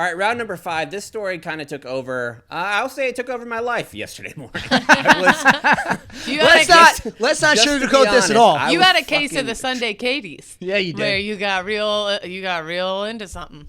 All right, round number 5. This story kind of took over. I'll say it took over my life yesterday morning. Let's not sugarcoat this at all. You had a case of the Sunday Katie's. Yeah, you did. Where you got real into something.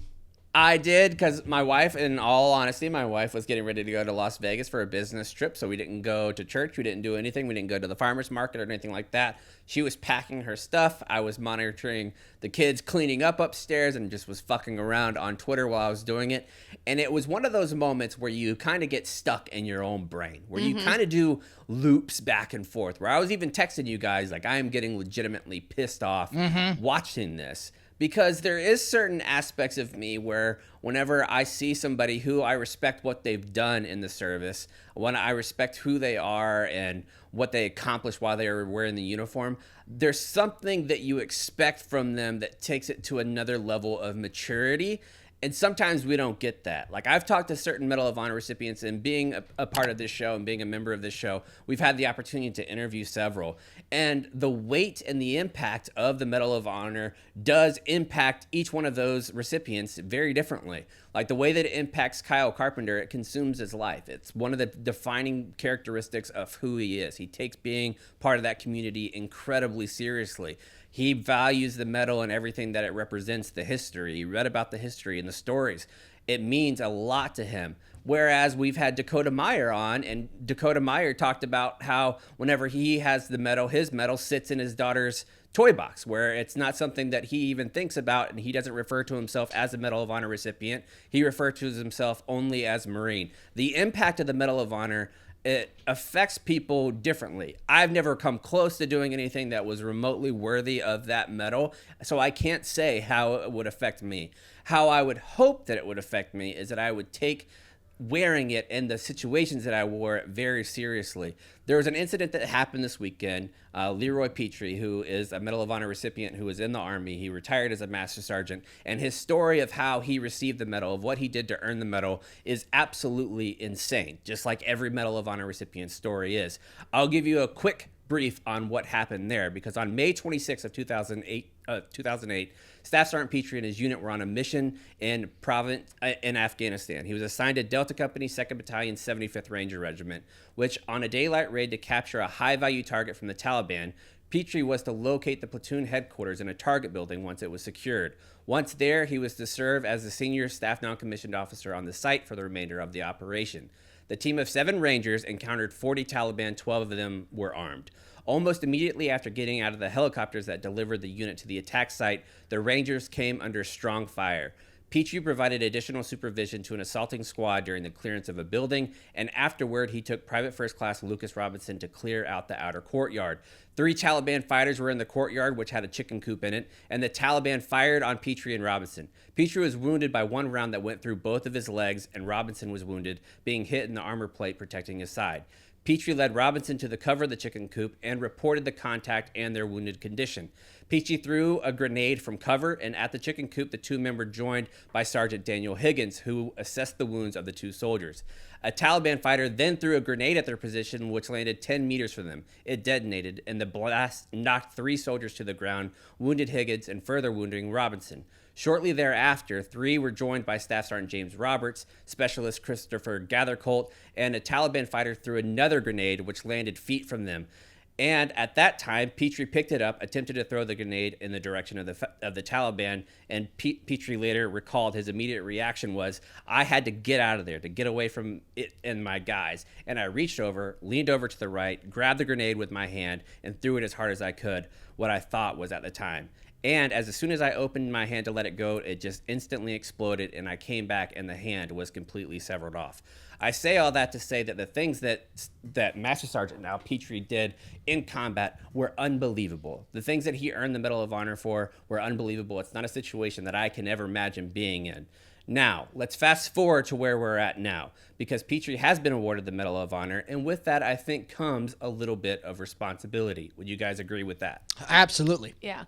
I did, because my wife, in all honesty, was getting ready to go to Las Vegas for a business trip, so we didn't go to church. We didn't do anything. We didn't go to the farmer's market or anything like that. She was packing her stuff. I was monitoring the kids cleaning up upstairs and just was fucking around on Twitter while I was doing it. And it was one of those moments where you kind of get stuck in your own brain, where you kind of do loops back and forth, where I was even texting you guys, like, I am getting legitimately pissed off watching this. Because there is certain aspects of me where whenever I see somebody who I respect what they've done in the service, when I respect who they are and what they accomplished while they were wearing the uniform, there's something that you expect from them that takes it to another level of maturity. And sometimes we don't get that. Like, I've talked to certain Medal of Honor recipients, and being a part of this show and being a member of this show, we've had the opportunity to interview several. And the weight and the impact of the Medal of Honor does impact each one of those recipients very differently. Like, the way that it impacts Kyle Carpenter, it consumes his life. It's one of the defining characteristics of who he is. He takes being part of that community incredibly seriously. He values the medal and everything that it represents, the history. He read about the history and the stories. It means a lot to him. Whereas we've had Dakota Meyer on, and Dakota Meyer talked about how whenever he has the medal, his medal sits in his daughter's toy box, where it's not something that he even thinks about, and he doesn't refer to himself as a Medal of Honor recipient. He refers to himself only as Marine. The impact of the Medal of Honor, it affects people differently. I've never come close to doing anything that was remotely worthy of that medal, so I can't say how it would affect me. How I would hope that it would affect me is that I would take wearing it and the situations that I wore it very seriously. There was an incident that happened this weekend. Leroy Petry, who is a Medal of Honor recipient who was in the Army, he retired as a Master Sergeant, and his story of how he received the medal, of what he did to earn the medal, is absolutely insane, just like every Medal of Honor recipient's story is. I'll give you a quick brief on what happened there, because on May 26th of 2008, Staff Sergeant Petry and his unit were on a mission in Afghanistan. He was assigned to Delta Company, 2nd Battalion, 75th Ranger Regiment, which on a daylight raid to capture a high-value target from the Taliban, Petry was to locate the platoon headquarters in a target building once it was secured. Once there, he was to serve as the senior staff non-commissioned officer on the site for the remainder of the operation. The team of 7 Rangers encountered 40 Taliban, 12 of them were armed. Almost immediately after getting out of the helicopters that delivered the unit to the attack site, the Rangers came under strong fire. Petry provided additional supervision to an assaulting squad during the clearance of a building, and afterward he took Private First Class Lucas Robinson to clear out the outer courtyard. 3 Taliban fighters were in the courtyard, which had a chicken coop in it, and the Taliban fired on Petry and Robinson. Petry was wounded by one round that went through both of his legs, and Robinson was wounded, being hit in the armor plate protecting his side. Petry led Robinson to the cover of the chicken coop and reported the contact and their wounded condition. Petry threw a grenade from cover, and at the chicken coop, the 2 men were joined by Sergeant Daniel Higgins, who assessed the wounds of the 2 soldiers. A Taliban fighter then threw a grenade at their position, which landed 10 meters from them. It detonated, and the blast knocked 3 soldiers to the ground, wounded Higgins, and further wounding Robinson. Shortly thereafter, 3 were joined by Staff Sergeant James Roberts, Specialist Christopher Gathercolt, and a Taliban fighter threw another grenade, which landed feet from them. And at that time, Petry picked it up, attempted to throw the grenade in the direction of the Taliban, and Petry later recalled his immediate reaction was, I had to get out of there, to get away from it and my guys. And I reached over, leaned over to the right, grabbed the grenade with my hand, and threw it as hard as I could, what I thought was at the time. And as soon as I opened my hand to let it go, it just instantly exploded, and I came back, and the hand was completely severed off. I say all that to say that the things that Master Sergeant now Petry did in combat were unbelievable. The things that he earned the Medal of Honor for were unbelievable. It's not a situation that I can ever imagine being in. Now, let's fast forward to where we're at now, because Petry has been awarded the Medal of Honor, and with that, I think, comes a little bit of responsibility. Would you guys agree with that? Absolutely. Yeah.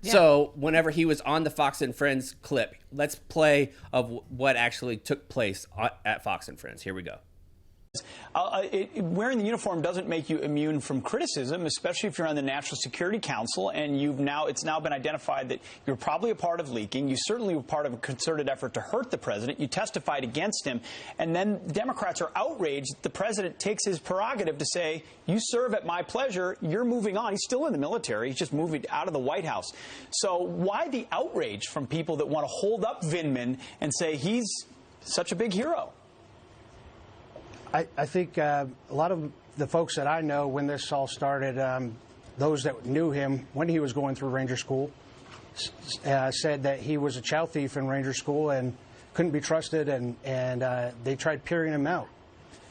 So whenever he was on the Fox and Friends clip, let's play of what actually took place at Fox and Friends. Here we go. Wearing the uniform doesn't make you immune from criticism, especially if you're on the National Security Council and it's now been identified that you're probably a part of leaking. You certainly were part of a concerted effort to hurt the president. You testified against him. And then Democrats are outraged that the president takes his prerogative to say, you serve at my pleasure, you're moving on. He's still in the military. He's just moving out of the White House. So why the outrage from people that want to hold up Vindman and say he's such a big hero? I think a lot of the folks that I know when this all started, those that knew him when he was going through Ranger School, said that he was a chow thief in Ranger School and couldn't be trusted, and they tried peering him out.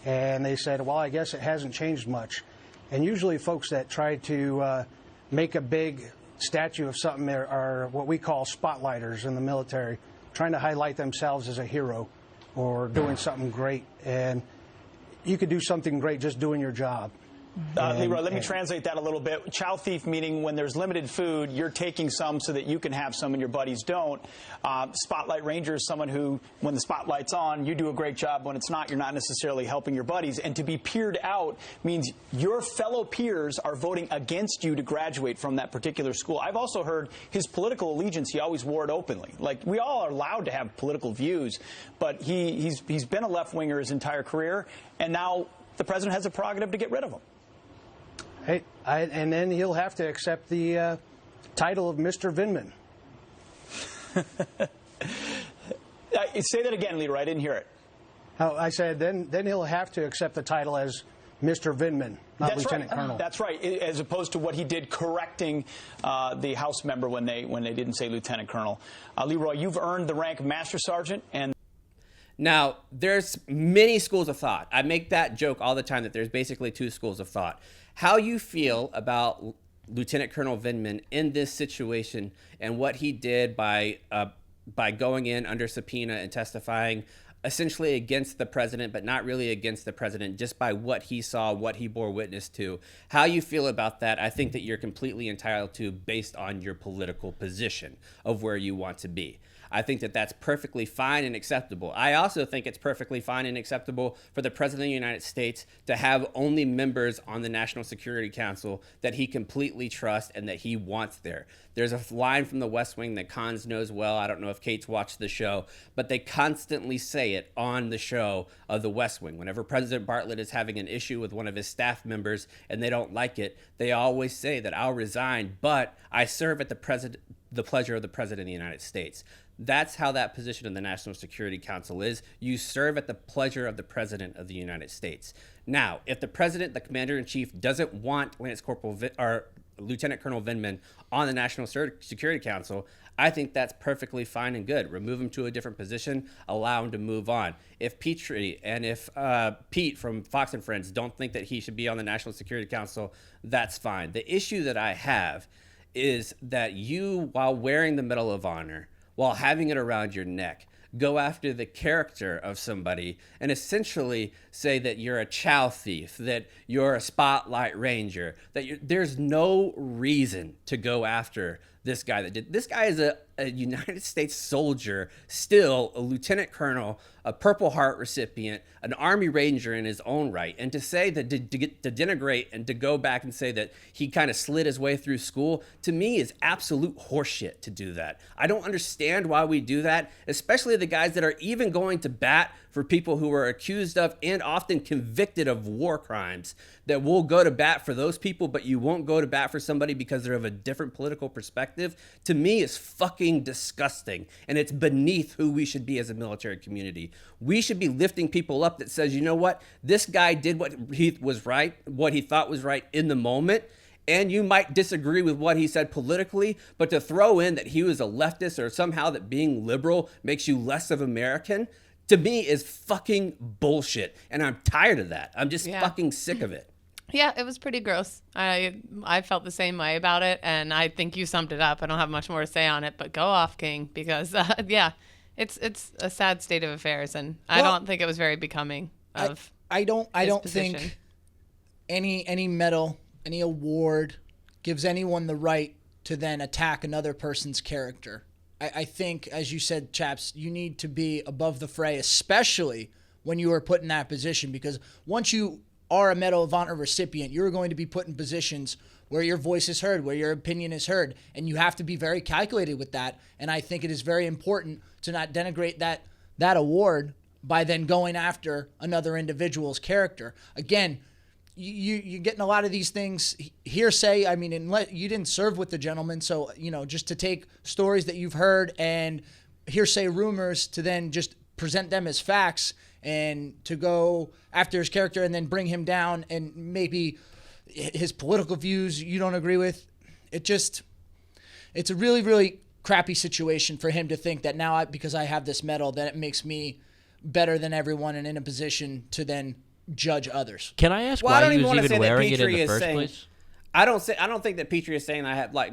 And they said, well, I guess it hasn't changed much. And usually folks that try to make a big statue of something are what we call spotlighters in the military, trying to highlight themselves as a hero or doing something great. And you could do something great just doing your job. Leroy, let me translate that a little bit. Chow thief meaning when there's limited food, you're taking some so that you can have some and your buddies don't. Spotlight Ranger is someone who, when the spotlight's on, you do a great job. When it's not, you're not necessarily helping your buddies. And to be peered out means your fellow peers are voting against you to graduate from that particular school. I've also heard his political allegiance, he always wore it openly. Like, we all are allowed to have political views, but he's been a left-winger his entire career, and now the president has a prerogative to get rid of him. Hey, and then he'll have to accept the title of Mr. Vindman. Say that again, Leroy. I didn't hear it. Oh, I said then he'll have to accept the title as Mr. Vindman, not That's Lieutenant right. Colonel. That's right, as opposed to what he did correcting the House member when they didn't say Lieutenant Colonel. Leroy, you've earned the rank of Master Sergeant, and now, there's many schools of thought. I make that joke all the time that there's basically two schools of thought. How you feel about Lieutenant Colonel Vindman in this situation and what he did by going in under subpoena and testifying essentially against the president, but not really against the president, just by what he saw, what he bore witness to. How you feel about that, I think that you're completely entitled to based on your political position of where you want to be. I think that that's perfectly fine and acceptable. I also think it's perfectly fine and acceptable for the President of the United States to have only members on the National Security Council that he completely trusts and that he wants there. There's a line from the West Wing that Cons knows well. I don't know if Kate's watched the show, but they constantly say it on the show of the West Wing. Whenever President Bartlet is having an issue with one of his staff members and they don't like it, they always say that I'll resign, but I serve at the pleasure of the President of the United States. That's how that position in the National Security Council is. You serve at the pleasure of the President of the United States. Now, if the President, the Commander-in-Chief, doesn't want Lieutenant Colonel Vindman on the National Security Council, I think that's perfectly fine and good. Remove him to a different position, allow him to move on. If Petry and if Pete from Fox and Friends don't think that he should be on the National Security Council, that's fine. The issue that I have is that you, while wearing the Medal of Honor, while having it around your neck, go after the character of somebody and essentially say that you're a chow thief, that you're a spotlight ranger, that there's no reason to go after this guy that did. This guy is a United States soldier, still a lieutenant colonel, a Purple Heart recipient, an Army Ranger in his own right. And to say that to denigrate and to go back and say that he kind of slid his way through school, to me is absolute horseshit to do that. I don't understand why we do that, especially the guys that are even going to bat for people who are accused of and often convicted of war crimes, that will go to bat for those people, but you won't go to bat for somebody because they're of a different political perspective, to me is fucking disgusting. And it's beneath who we should be as a military community. We should be lifting people up that says, you know what, this guy did what he was right, what he thought was right in the moment. And you might disagree with what he said politically, but to throw in that he was a leftist or somehow that being liberal makes you less of American, to me is fucking bullshit. And I'm tired of that. I'm just fucking sick of it. Yeah, it was pretty gross. I felt the same way about it, and I think you summed it up. I don't have much more to say on it, but go off, King, because it's a sad state of affairs, and I don't think it was very becoming of. I don't position. think any medal, any award gives anyone the right to then attack another person's character. I think, as you said, Chaps, you need to be above the fray, especially when you are put in that position, because once you are a Medal of Honor recipient, you're going to be put in positions where your voice is heard, where your opinion is heard, and you have to be very calculated with that. And I think it is very important to not denigrate that award by then going after another individual's character. Again, you're getting a lot of these things hearsay. I mean, you didn't serve with the gentleman, so just to take stories that you've heard and hearsay rumors to then just present them as facts and to go after his character and then bring him down and maybe his political views you don't agree with. It's a really, really crappy situation for him to think that now because I have this medal that it makes me better than everyone and in a position to then judge others. Can I ask why he was even wearing it in the first place? I don't think that Petry is saying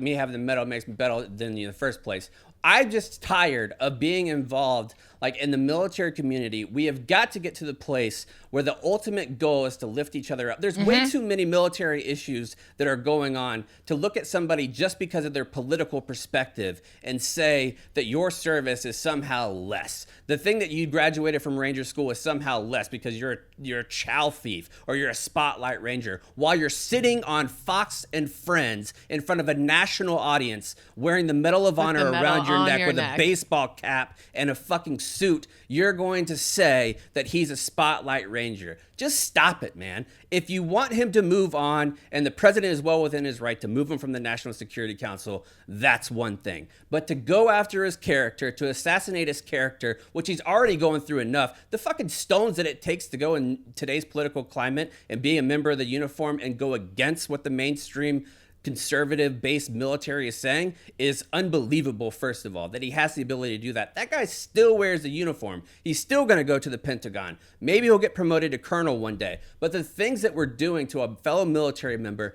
me having the medal makes me better than you in the first place. I'm just tired of being involved in the military community. We have got to get to the place where the ultimate goal is to lift each other up. There's way too many military issues that are going on to look at somebody just because of their political perspective and say that your service is somehow less. The thing that you graduated from Ranger School is somehow less because you're a chow thief or you're a Spotlight Ranger, while you're sitting on Fox and Friends in front of a national audience wearing the Medal of Honor around your neck with a baseball cap and a fucking suit. You're going to say that he's a Spotlight Ranger. Just stop it, man. If you want him to move on, and the president is well within his right to move him from the National Security Council, that's one thing. But to go after his character, to assassinate his character, which he's already going through enough, the fucking stones that it takes to go in today's political climate and be a member of the uniform and go against what the mainstream conservative-based military is saying is unbelievable. First of all, that he has the ability to do that. That guy still wears the uniform. He's still going to go to the Pentagon. Maybe he'll get promoted to colonel one day. But the things that we're doing to a fellow military member,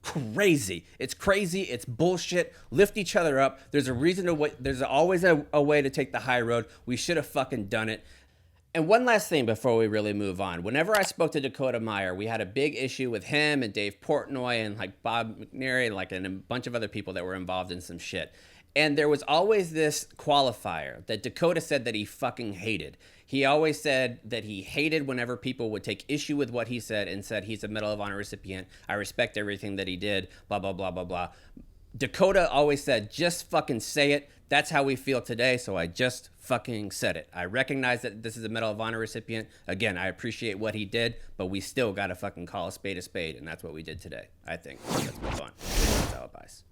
crazy. It's crazy. It's bullshit. Lift each other up. There's a reason to wait. There's always a way to take the high road. We should have fucking done it. And one last thing before we really move on. Whenever I spoke to Dakota Meyer, we had a big issue with him and Dave Portnoy and Bob McNary and a bunch of other people that were involved in some shit. And there was always this qualifier that Dakota said that he fucking hated. He always said that he hated whenever people would take issue with what he said and said he's a Medal of Honor recipient. I respect everything that he did, blah, blah, blah, blah, blah. Dakota always said, just fucking say it. That's how we feel today, so I just fucking said it. I recognize that this is a Medal of Honor recipient. Again, I appreciate what he did, but we still got to fucking call a spade, and that's what we did today, I think. Let's move on. That's alibis.